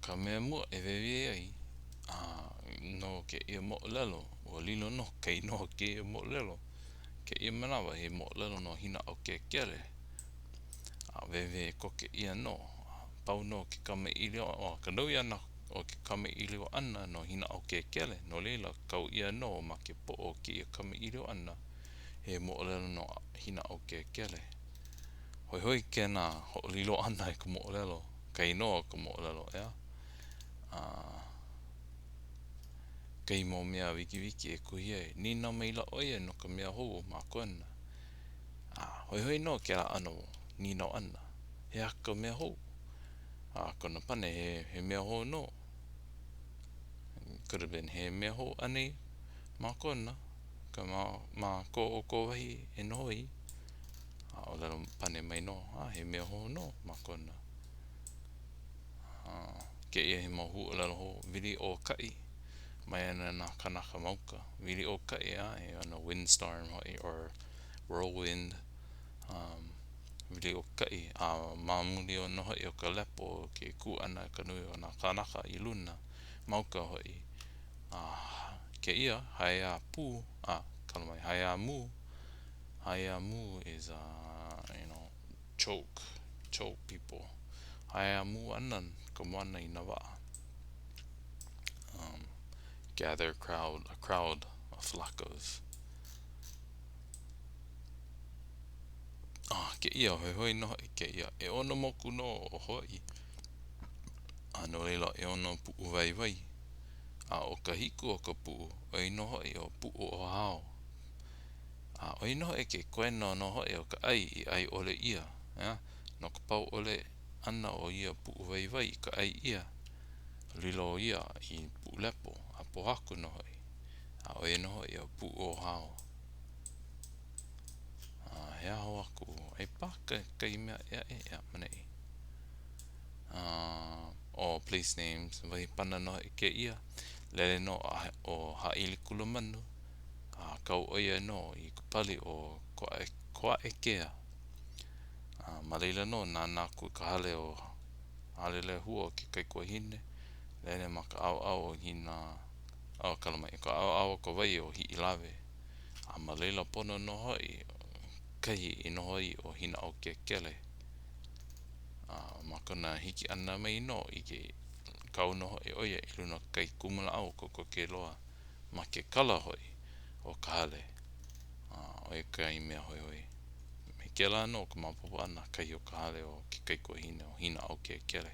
Ka mea mua e wewe ai. No ke ia moolelo. O lilo no kei no ke ia moolelo. Ke ia manawa he moolelo no Hinaaukekele. Wewe koke ia no. Pau no ke kame ilio. Ka nui ana o ke kame ilio ana no Hinaaukekele. No leila kau ia no ma ke po o ke ia kame ilio ana. He moolelo no Hinaaukekele. Hoihoi kena ho lilo ana e ka moolelo. Kei no ka moolelo ea. Kei mo mea wiki wiki e kuhi ai. Nina meila oia no ka mea hou ma kona. Hoihoi no ke la ano nina o ana. He aka mea hou. Kona pane he mea hou no. Could have been he mea hou anei ma kona. Ka ma ko o ko wahi e nohoi. O lero pane mai no. He mea hou no ma kona. Ke ia he mahu o lero ho wiliokai. Mai ana na kanaka mauka. Wiliokai he ana windstorm hoi or whirlwind. Wiliokai mamuli o no hoi o ka lepo ke ku ana ka nui o na kanaka I luna mauka hoi. Ke ia haiapu. Kalamai haiamu. Haiamu is choke people. Haiamu anan ka moana I na waa. Gather a crowd, a flock of. Ke ia hoihoi no hoi ke ia e ono moku no o hoi. No leila e ono puuwaiwai. O ka hiku o ka puu o ino hoi o Puuohau. O ino hoi ke koena no hoi o ka ai ole ia. No ka pau ole ana o ia puuwaiwai ka ai ia. Lilo ia I lepo a pohaku no hoi. O ino hoi o Puuohau. Hea ho aku. E paka kai mea ea manei. Place names. Wahi pana no ke ia. Lele no o ha'ilikula manu. Kau oia no I Pali of Koaekea. Ma leila no nā kui ka hale o hale lehua o ke kaikuahine. Lele ma ka au o hina. Kalamai ka au ka wai o Hiilawe. Ma leila pono no hoi. Kahi I no hoi o Hinaaukekele. Ma kona hiki ana mai no I ke kau no hoi oia I luna kai kumula au ko ke loa. Ma ke kala hoi o ka hale. Oi kai mea hoi hoi. Me ke la no ka mapopo ana kai o ka hale o ke kaikuahine o Hinaaukekele.